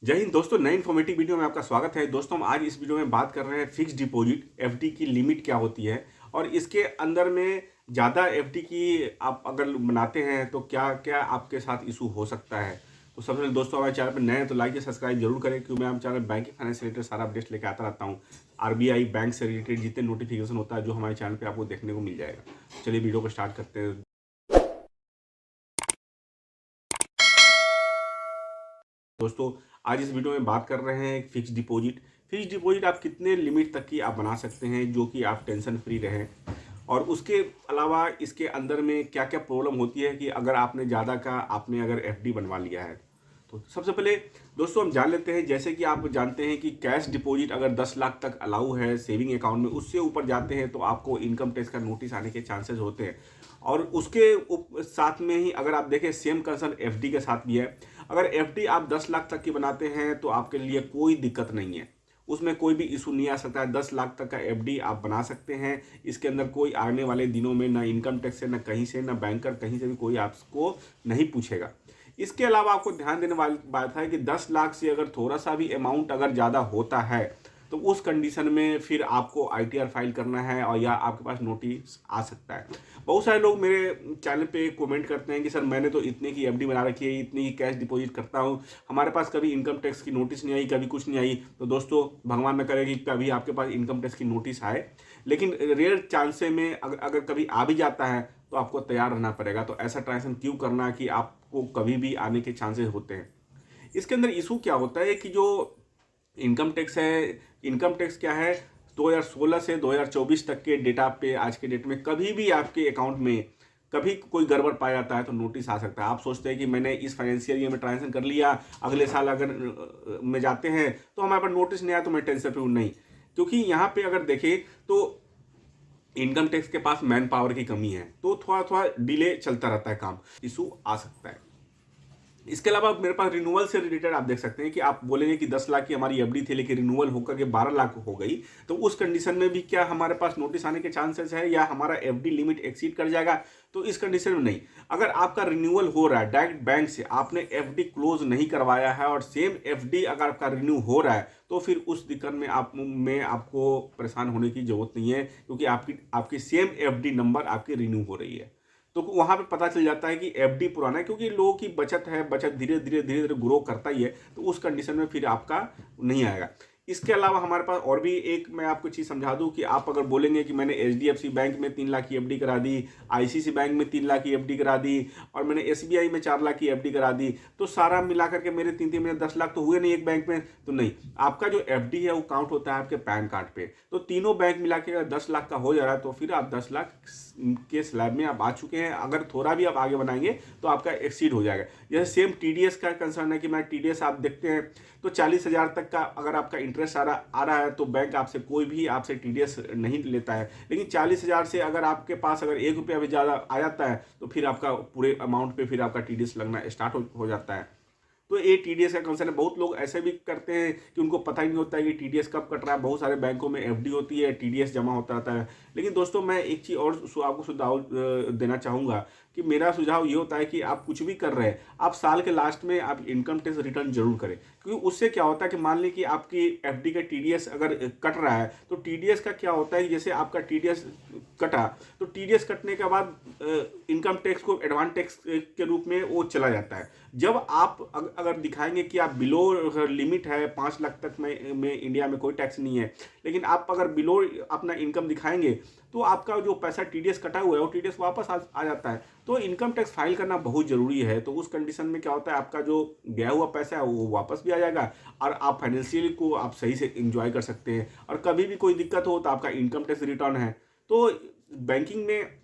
जय हिंद दोस्तों, नए इन्फॉर्मेटिव वीडियो में आपका स्वागत है। दोस्तों हम आज इस वीडियो में बात कर रहे हैं फिक्स डिपॉजिट एफडी की लिमिट क्या होती है और इसके अंदर में ज़्यादा एफडी की आप अगर बनाते हैं तो क्या क्या आपके साथ इशू हो सकता है। तो सबसे पहले दोस्तों हमारे चैनल पर नए हैं तो लाइक या सब्सक्राइब जरूर करें, क्योंकि मैं हमारे चैनल बैंकिंग फाइनेंस से रिलेटेड सारा अपडेट लेकर आता रहता हूँ। आरबीआई बैंक से रिलेटेड जितने नोटिफिकेशन होता है जो हमारे चैनल पर आपको देखने को मिल जाएगा। चलिए वीडियो को स्टार्ट करते हैं। दोस्तों आज इस वीडियो में बात कर रहे हैं फिक्स डिपॉजिट आप कितने लिमिट तक की आप बना सकते हैं जो कि आप टेंशन फ्री रहें, और उसके अलावा इसके अंदर में क्या क्या प्रॉब्लम होती है कि अगर आपने ज़्यादा का आपने अगर एफडी बनवा लिया है। तो सबसे पहले दोस्तों हम जान लेते हैं, जैसे कि आप जानते हैं कि कैश डिपॉजिट अगर 10 लाख तक अलाउ है सेविंग अकाउंट में, उससे ऊपर जाते हैं तो आपको इनकम टैक्स का नोटिस आने के चांसेस होते हैं। और उसके साथ में ही अगर आप देखें सेम कंसर्न एफडी के साथ भी है। अगर एफडी आप 10 लाख तक की बनाते हैं तो आपके लिए कोई दिक्कत नहीं है, उसमें कोई भी इशू नहीं आ सकता है। 10 लाख तक का एफडी आप बना सकते हैं। इसके अंदर कोई आने वाले दिनों में ना इनकम टैक्स से, ना कहीं से, ना बैंकर कहीं से भी कोई आपको नहीं पूछेगा। इसके अलावा आपको ध्यान देने वाली बात है कि 10 लाख से अगर थोड़ा सा भी अमाउंट अगर ज़्यादा होता है तो उस कंडीशन में फिर आपको आईटीआर फाइल करना है और या आपके पास नोटिस आ सकता है। बहुत सारे लोग मेरे चैनल पे कमेंट करते हैं कि सर मैंने तो इतने की एफडी बना रखी है, इतनी की कैश डिपॉजिट करता हूँ, हमारे पास कभी इनकम टैक्स की नोटिस नहीं आई, कभी कुछ नहीं आई। तो दोस्तों भगवान न करे कि कभी आपके पास इनकम टैक्स की नोटिस आए, लेकिन रेयर चांसे में अगर कभी आ भी जाता है तो आपको तैयार रहना पड़ेगा। तो ऐसा ट्रांजेक्शन क्यों करना कि आपको कभी भी आने के चांसेस होते हैं। इसके अंदर इशू क्या होता है कि जो इनकम टैक्स है, इनकम टैक्स क्या है, 2016 से 2024 तक के डेटा पे आज के डेट में कभी भी आपके अकाउंट में कभी कोई गड़बड़ पाया जाता है तो नोटिस आ सकता है। आप सोचते हैं कि मैंने इस फाइनेंशियल ईयर में ट्रांजेक्शन कर लिया, अगले साल अगर में जाते हैं तो हमारे पास नोटिस नहीं आया तो मैं टेंशन पे हूँ। नहीं, क्योंकि यहाँ पे अगर देखें तो इनकम टैक्स के पास मैन पावर की कमी है, तो थोड़ा थोड़ा डिले चलता रहता है, काम इशू आ सकता है। इसके अलावा मेरे पास रिन्यूअल से रिलेटेड आप देख सकते हैं कि आप बोलेंगे कि 10 लाख की हमारी एफडी थी लेकिन रिन्यूअल होकर के 12 लाख हो गई, तो उस कंडीशन में भी क्या हमारे पास नोटिस आने के चांसेस है या हमारा एफडी लिमिट एक्सीड कर जाएगा। तो इस कंडीशन में नहीं, अगर आपका रिन्यूअल हो रहा है डायरेक्ट बैंक से, आपने एफडी क्लोज नहीं करवाया है और सेम एफडी अगर आपका रिन्यू हो रहा है तो फिर उस दिक्कत में आपको परेशान होने की जरूरत नहीं है, क्योंकि आपकी सेम एफडी नंबर आपकी रिन्यू हो रही है। तो वहां पे पता चल जाता है कि एफडी पुराना है, क्योंकि लोगों की बचत है, बचत धीरे धीरे ग्रो करता ही है, तो उस कंडीशन में फिर आपका नहीं आएगा। इसके अलावा हमारे पास और भी एक मैं आपको चीज़ समझा दूं कि आप अगर बोलेंगे कि मैंने एचडीएफसी बैंक में 3 लाख की एफडी करा दी, आईसीसी बैंक में 3 लाख की एफडी करा दी और मैंने एसबीआई में 4 लाख की एफडी करा दी, तो सारा मिलाकर के मेरे 3 महीने 10 लाख तो हुए नहीं एक बैंक में। तो नहीं, आपका जो एफडी है वो काउंट होता है आपके पैन कार्ड पे। तो तीनों बैंक मिला के अगर 10 लाख का हो जा रहा है तो फिर आप 10 लाख के स्लैब में आप आ चुके हैं। अगर थोड़ा भी आप आगे बनाएंगे तो आपका एक्सीड हो जाएगा। जैसे सेम टीडीएस का कंसर्न है कि मैं टीडीएस आप देखते हैं तो 40,000 तक का अगर आपका इंटरेस्ट आ रहा है तो बैंक आपसे कोई भी आपसे टीडीएस नहीं लेता है, लेकिन 40,000 से अगर आपके पास अगर 1 रुपया भी ज़्यादा आ जाता है तो फिर आपका पूरे अमाउंट पे फिर आपका टीडीएस लगना स्टार्ट हो जाता है। तो ये टीडीएस का कंसर्न है। बहुत लोग ऐसे भी करते हैं कि उनको पता ही नहीं होता है कि टीडीएस कब कट रहा है। बहुत सारे बैंकों में एफडी होती है, टीडीएस जमा होता रहता है। लेकिन दोस्तों मैं एक चीज़ और आपको सुझाव देना चाहूँगा कि मेरा सुझाव ये होता है कि आप कुछ भी कर रहे हैं, आप साल के लास्ट में आप इनकम टैक्स रिटर्न जरूर करें, क्योंकि उससे क्या होता है कि मान लीजिए कि आपकी एफडी का टीडीएस अगर कट रहा है तो टीडीएस का क्या होता है कि जैसे आपका टीडीएस कटा तो टीडीएस कटने के बाद इनकम टैक्स को एडवांस टैक्स के रूप में वो चला जाता है। जब आप अगर दिखाएंगे कि आप बिलो लिमिट है 5 लाख तक में इंडिया में कोई टैक्स नहीं है, लेकिन आप अगर बिलो अपना इनकम दिखाएंगे तो आपका जो पैसा टीडीएस कटा हुआ है वो टीडीएस वापस आ जाता है। तो इनकम टैक्स फाइल करना बहुत ज़रूरी है। तो उस कंडीशन में क्या होता है, आपका जो गया हुआ पैसा है वो वापस भी आ जाएगा और आप फाइनेंशियली को आप सही से इंजॉय कर सकते हैं। और कभी भी कोई दिक्कत हो तो आपका इनकम टैक्स रिटर्न है। तो बैंकिंग में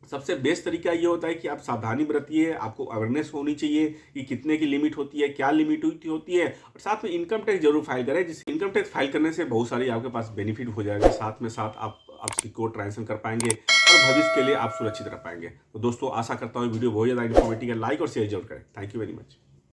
सबसे बेस्ट तरीका ये होता है कि आप सावधानी बरतिए, आपको अवेयरनेस होनी चाहिए कि कितने की लिमिट होती है, क्या लिमिट होती है, और साथ में इनकम टैक्स जरूर फाइल करें। जिससे इनकम टैक्स फाइल करने से बहुत सारी आपके पास बेनिफिट हो जाएगा, साथ में साथ आप सिक्योर ट्रांजेक्शन कर पाएंगे और भविष्य के लिए आप सुरक्षित रह पाएंगे। तो दोस्तों आशा करता हूँ वीडियो बहुत ज़्यादा इन्फॉर्मेटिव है, लाइक और शेयर जरूर करें। Thank you very much.